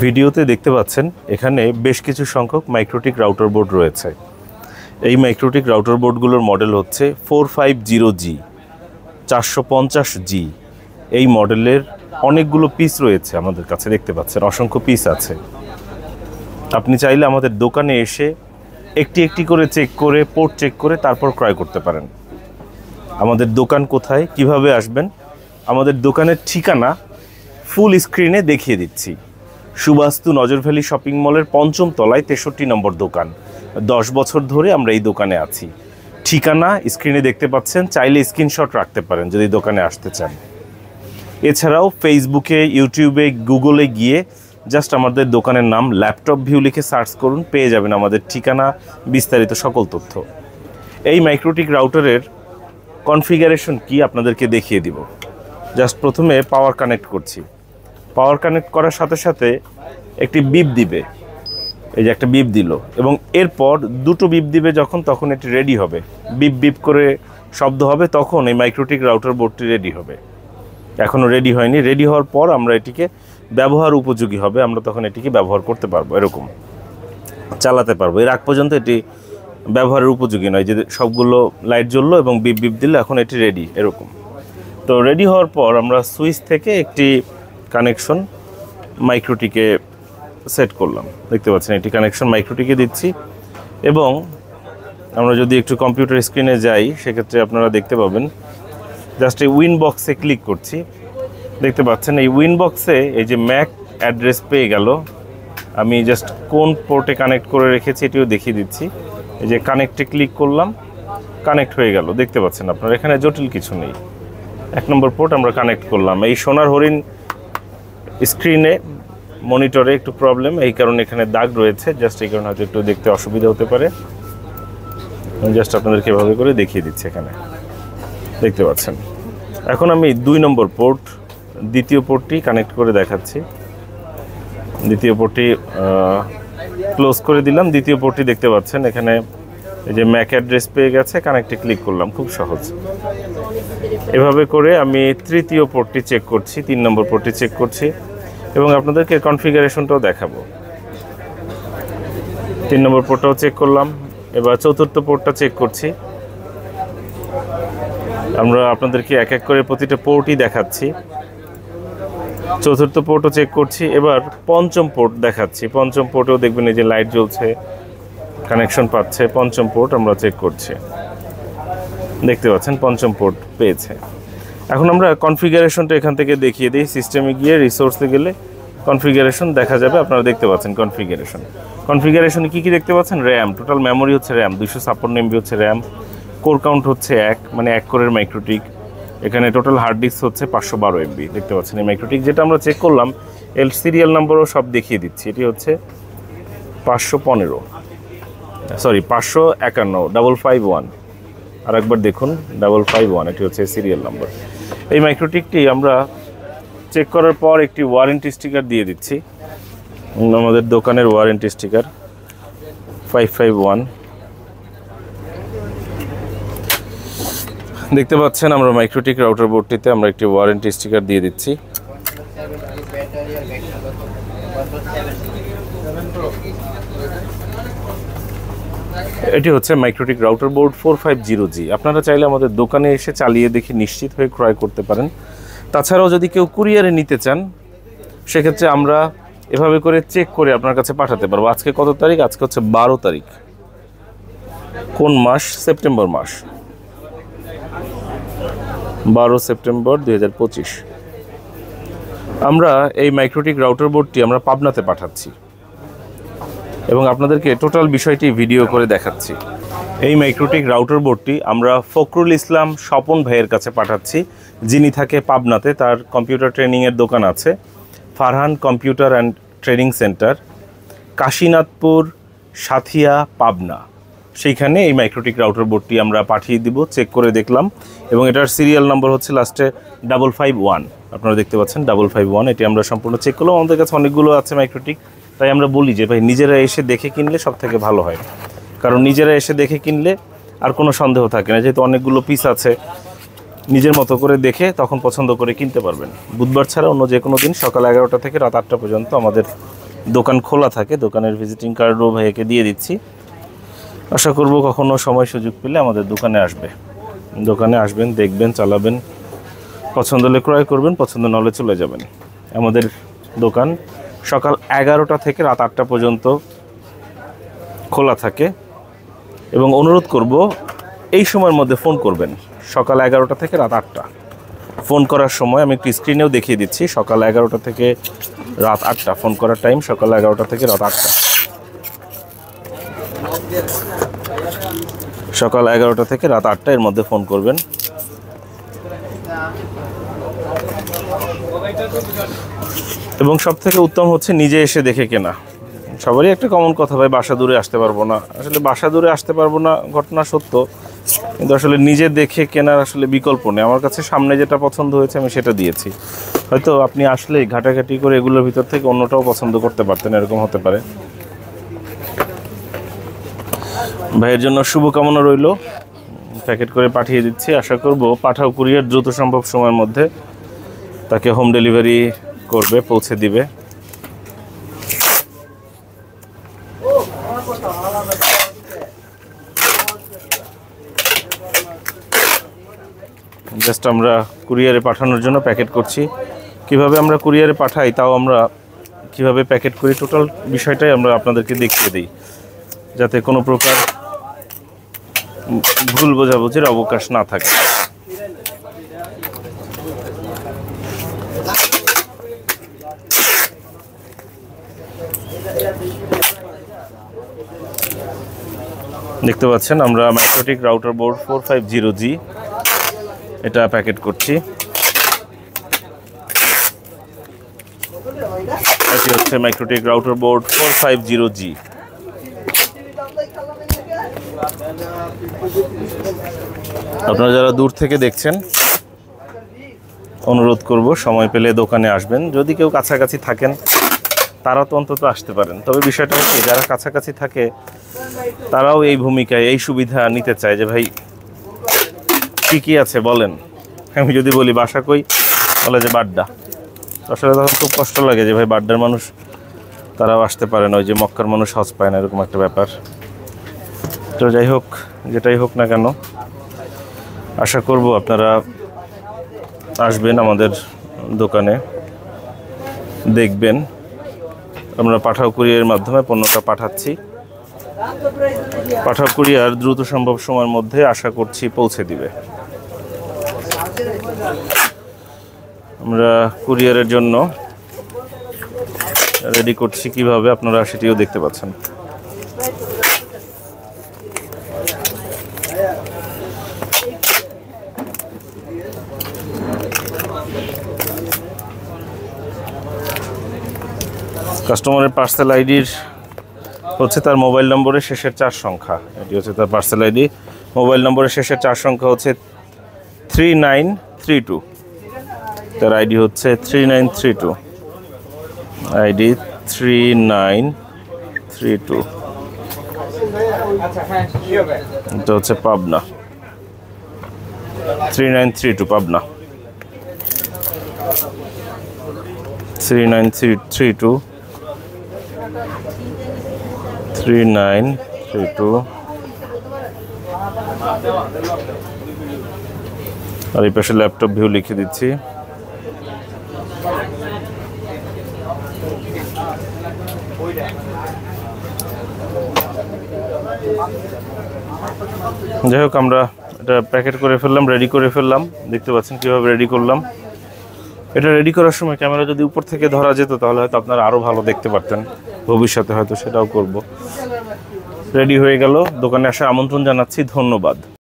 ভিডিওতে দেখতে পাচ্ছেন এখানে বেশ কিছু সংখ্যক মাইক্রোটিক রাউটার বোর্ড রয়েছে। এই মাইক্রোটিক রাউটার বোর্ডগুলোর মডেল হচ্ছে 450G 450G। এই মডেলের অনেকগুলো পিস রয়েছে আমাদের কাছে, দেখতে পাচ্ছেন অসংখ্য পিস আছে। আপনি চাইলে আমাদের দোকানে এসে একটি একটি করে চেক করে, পোর্ট চেক করে তারপর ক্রয় করতে পারেন। আমাদের দোকান কোথায়, কিভাবে আসবেন, আমাদের দোকানের ঠিকানা ফুল স্ক্রিনে দেখিয়ে দিচ্ছি। সুবাস্তু নজরভ্যালি শপিং মলের ৫ম তলায় ৬৩ নম্বর দোকান। ১০ বছর ধরে আমরা এই দোকানে আছি। ঠিকানা স্ক্রিনে দেখতে পাচ্ছেন, চাইলে স্ক্রিনশট রাখতে পারেন যদি দোকানে আসতে চান। এছাড়াও ফেসবুকে, ইউটিউবে, গুগলে গিয়ে জাস্ট আমাদের দোকানের নাম ল্যাপটপ ভিউ লিখে সার্চ করুন, পেয়ে যাবেন আমাদের ঠিকানা, বিস্তারিত সকল তথ্য। এই মাইক্রোটিক রাউটারের কনফিগারেশন কি আপনাদেরকে দেখিয়ে দিব। জাস্ট প্রথমে পাওয়ার কানেক্ট করছি। পাওয়ার কানেক্ট করার সাথে সাথে একটি বিপ দিবে, এই যে একটা বিপ দিল, এবং এরপর দুটো বিপ দিবে যখন, তখন এটি রেডি হবে। বিপ বিপ করে শব্দ হবে, তখন এই মাইক্রোটিক রাউটার বোর্ডটি রেডি হবে। এখনও রেডি হয়নি। রেডি হওয়ার পর আমরা এটিকে ব্যবহার উপযোগী হবে, আমরা তখন এটিকে ব্যবহার করতে পারবো, এরকম চালাতে পারবো। এর আগ পর্যন্ত এটি ব্যবহারের উপযোগী নয়, যে সবগুলো লাইট জ্বললো এবং বিপ বিপ দিলে এখন এটি রেডি, এরকম। তো রেডি হওয়ার পর আমরা সুইচ থেকে একটি কানেকশন মাইক্রোটিকে সেট করলাম, দেখতে পাচ্ছেন এটি কানেকশন মাইক্রোটিকে দিচ্ছি। এবং আমরা যদি একটু কম্পিউটার স্ক্রিনে যাই, সেক্ষেত্রে আপনারা দেখতে পাবেন জাস্ট এই উইন বক্সে ক্লিক করছি, দেখতে পাচ্ছেন এই উইন বক্সে এই যে ম্যাক অ্যাড্রেস পেয়ে গেল। আমি জাস্ট কোন পোর্টে কানেক্ট করে রেখেছি এটিও দেখিয়ে দিচ্ছি। এই যে কানেক্টে ক্লিক করলাম, কানেক্ট হয়ে গেল, দেখতে পাচ্ছেন আপনারা, এখানে জটিল কিছু নেই। ১ নম্বর পোর্ট আমরা কানেক্ট করলাম। এই সোনার হরিণ স্ক্রিনে মনিটরে একটু প্রবলেম, এই কারণে এখানে দাগ রয়েছে, জাস্ট এই কারণে হয়তো একটু দেখতে অসুবিধা হতে পারে। আমি জাস্ট আপনাদেরকে এভাবে করে দেখিয়ে দিচ্ছি, এখানে দেখতে পাচ্ছেন। এখন আমি ২ নম্বর পোর্ট, দ্বিতীয় পোর্টটি কানেক্ট করে দেখাচ্ছি। দ্বিতীয় পোর্টটি ক্লোজ করে দিলাম। দ্বিতীয় পোর্টটি দেখতে পাচ্ছেন এখানে এই যে ম্যাক অ্যাড্রেস পেয়ে গেছে, কানেক্টে ক্লিক করলাম, খুব সহজ। এভাবে করে আমি তৃতীয় পোর্টটি চেক করছি, ৩ নম্বর পোর্টটি চেক করছি, এবং আপনাদেরকে কনফিগারেশনটাও দেখাবো। ৩ নম্বর পোর্টটাও চেক করলাম। এবার চতুর্থ পোর্টটা চেক করছি। আমরা আপনাদেরকে এক এক করে প্রতিটা পোর্টই দেখাচ্ছি। চতুর্থ পোর্টও চেক করছি। এবার পঞ্চম পোর্ট দেখাচ্ছি। পঞ্চম পোর্টেও দেখবেন এই যে লাইট জ্বলছে, কানেকশন পাচ্ছে। পঞ্চম পোর্ট আমরা চেক করছি, দেখতে পাচ্ছেন পঞ্চম পোর্ট পেয়েছে। এখন আমরা কনফিগারেশনটা এখান থেকে দেখিয়ে দিই। সিস্টেমে গিয়ে রিসোর্সে গেলে কনফিগারেশন দেখা যাবে, আপনারা দেখতে পাচ্ছেন কনফিগারেশনে কী কী দেখতে পাচ্ছেন। র্যাম, টোটাল মেমোরি হচ্ছে র্যাম 256 MB হচ্ছে র্যাম। কোর কাউন্ট হচ্ছে 1, মানে 1 কোরের মাইক্রোটিক। এখানে টোটাল হার্ড ডিস্ক হচ্ছে 512 MB, দেখতে পাচ্ছেন এই মাইক্রোটিক যেটা আমরা চেক করলাম। এর সিরিয়াল নাম্বারও সব দেখিয়ে দিচ্ছি। এটি হচ্ছে 551, 551 আর একবার দেখুন 551, এটি হচ্ছে সিরিয়াল নাম্বার। এই মাইক্রোটিকটি আমরা চেক করার পর একটি ওয়ারেন্টি স্টিকার দিয়ে দিচ্ছি, আমাদের দোকানের ওয়ারেন্টি স্টিকার 551 দেখতে পাচ্ছেন। আমরা মাইক্রোটিক রাউটার বোর্ডটিতে আমরা একটি ওয়ারেন্টি স্টিকার দিয়ে দিচ্ছি। এটি হচ্ছে মাইক্রোটিক রাউটার বোর্ড 450G। আপনারা চাইলে আমাদের দোকানে এসে চালিয়ে দেখে নিশ্চিত হয়ে ক্রয় করতে পারেন। তাছাড়াও যদি কেউ কুরিয়ারে নিতে চান, সেক্ষেত্রে আমরা এভাবে করে চেক করে আপনার কাছে পাঠাতে পারবো। আজকে কত তারিখ? আজকে হচ্ছে 12 তারিখ। কোন মাস? সেপ্টেম্বর মাস, 12 সেপ্টেম্বর 2025। আমরা এই মাইক্রোটিক রাউটার বোর্ডটি আমরা পাবনাতে পাঠাচ্ছি এবং আপনাদেরকে টোটাল বিষয়টি ভিডিও করে দেখাচ্ছি। এই মাইক্রোটিক রাউটার বোর্ডটি আমরা ফখরুল ইসলাম স্বপন ভাইয়ের কাছে পাঠাচ্ছি, যিনি থাকে পাবনাতে। তার কম্পিউটার ট্রেনিংয়ের দোকান আছে, Farhan computer and training centre, Kashinathpur, Santhia, Pabna. সেইখানে এই মাইক্রোটিক রাউটার বোর্ডটি আমরা পাঠিয়ে দিব। চেক করে দেখলাম এবং এটার সিরিয়াল নম্বর হচ্ছে লাস্টে 551, আপনারা দেখতে পাচ্ছেন 551। এটি আমরা সম্পূর্ণ চেক করলাম। আমাদের কাছে অনেকগুলো আছে মাইক্রোটিক, তাই আমরা বলি যে ভাই নিজেরা এসে দেখে কিনলে সব থেকে ভালো হয়, কারণ নিজেরা এসে দেখে কিনলে আর কোনো সন্দেহ থাকে না, যেহেতু অনেকগুলো পিস আছে। নিজের মতো করে দেখে তখন পছন্দ করে কিনতে পারবেন। বুধবার ছাড়া অন্য যে কোনো দিন সকাল 11টা থেকে রাত 8টা পর্যন্ত আমাদের দোকান খোলা থাকে। দোকানের ভিজিটিং কার্ডও ভাইয়াকে দিয়ে দিচ্ছি। আশা করব কখনো সময় সুযোগ পেলে আমাদের দোকানে আসবেন, দেখবেন, চালাবেন, পছন্দ হলে ক্রয় করবেন, পছন্দ না হলে চলে যাবেন। আমাদের দোকান সকাল 11টা থেকে রাত 8টা পর্যন্ত খোলা থাকে এবং অনুরোধ করব এই সময়ের মধ্যে ফোন করবেন। সকাল 11টা থেকে রাত 8টা ফোন করার সময় আমি একটু স্ক্রিনেও দেখিয়ে দিচ্ছি। সকাল 11টা থেকে রাত 8টা ফোন করার টাইম, সকাল 11টা থেকে রাত 8টা। সকাল 11টা থেকে রাত 8টা এর মধ্যে ফোন করবেন। এবং সব থেকে উত্তম হচ্ছে নিজে এসে দেখে কেনা। সবারই একটা কমন কথা, ভাই বাসা দূরে আসতে পারবো না। আসলে বাসা দূরে আসতে পারবো না ঘটনা সত্য, কিন্তু আসলে নিজে দেখে কেনার আসলে বিকল্প নেই। আমার কাছে সামনে যেটা পছন্দ হয়েছে আমি সেটা দিয়েছি। হয়তো আপনি আসলে ঘাটাঘাটি করে এগুলোর ভিতর থেকে অন্যটাও পছন্দ করতে পারতেন, এরকম হতে পারে। ভাইয়ের জন্য শুভকামনা রইল। প্যাকেট করে পাঠিয়ে দিচ্ছি। আশা করব পাঠাও কুরিয়ার দ্রুত সম্ভব সময়ের মধ্যে তাকে হোম ডেলিভারি করবে, পৌঁছে দিবে। জাস্ট আমরা কুরিয়ারে পাঠানোর জন্য প্যাকেট করছি। কিভাবে আমরা কুরিয়ারে পাঠাই তাও আমরা কিভাবে প্যাকেট করি টোটাল বিষয়টাই আমরা আপনাদেরকে দেখিয়ে দিই, যাতে কোনো প্রকার ভুল বোঝাবুঝির অবকাশ না থাকে। দেখতে পাচ্ছেন আমরা মাইক্রোটিক রাউটার বোর্ড 450G এটা প্যাকেট করছি। এটি হচ্ছে মাইক্রোটিক রাউটার বোর্ড 450G। আপনারা যারা দূর থেকে দেখছেন অনুরোধ করব সময় পেলে দোকানে আসবেন। যদি কেউ কাছাকাছি থাকেন তারা তো অন্তত আসতে পারেন। তবে বিষয়টা হচ্ছে যারা কাছাকাছি থাকে তারাও এই ভূমিকায় এই সুবিধা নিতে চায় যে ভাই কি আছে বলেন। আমি যদি বলি বাসা কই, বলে যে বাড্ডা। আসলে তখন খুব কষ্ট লাগে যে ভাই বাড্ডার মানুষ তারাও আসতে পারে না, ওই যে মক্কার মানুষ হজ পায় না, এরকম একটা ব্যাপার। তো যাই হোক, যেটাই হোক না কেন আশা করব আপনারা আসবেন আমাদের দোকানে, দেখবেন। আমরা পাঠাও কুরিয়ারের মাধ্যমে পণ্যটা পাঠাচ্ছি। পাঠাও কুরিয়ার দ্রুত সম্ভব সময়ের মধ্যে আশা করছি পৌঁছে দিবে। আমরা কুরিয়ারের জন্য রেডি করছি কিভাবে, আপনারা সেটিও দেখতে পাচ্ছেন। কাস্টমারের পার্সেল আইডির হচ্ছে তার মোবাইল নম্বরের শেষের 4 সংখ্যা। এটি হচ্ছে তার পার্সেল আইডি। মোবাইল নম্বরের শেষের 4 সংখ্যা হচ্ছে 3932। তার আইডি হচ্ছে 3932, আইডি 3932। এটা হচ্ছে পাবনা, 3932 পাবনা, 3932 3932। আর এই পাশে ল্যাপটপ ভিউ লিখে দিচ্ছি। যাই হোক, আমরা এটা প্যাকেট করে ফেললাম, রেডি করে ফেললাম। দেখতে পাচ্ছেন কীভাবে রেডি করলাম। এটা রেডি করার সময় ক্যামেরা যদি উপর থেকে ধরা যেত তাহলে হয়তো আপনারা আরও ভালো দেখতে পারতেন। ভবিষ্যতে হয়তো সেটাও করব। রেডি হয়ে গেল। দোকানে আসার আমন্ত্রণ জানাচ্ছি। ধন্যবাদ।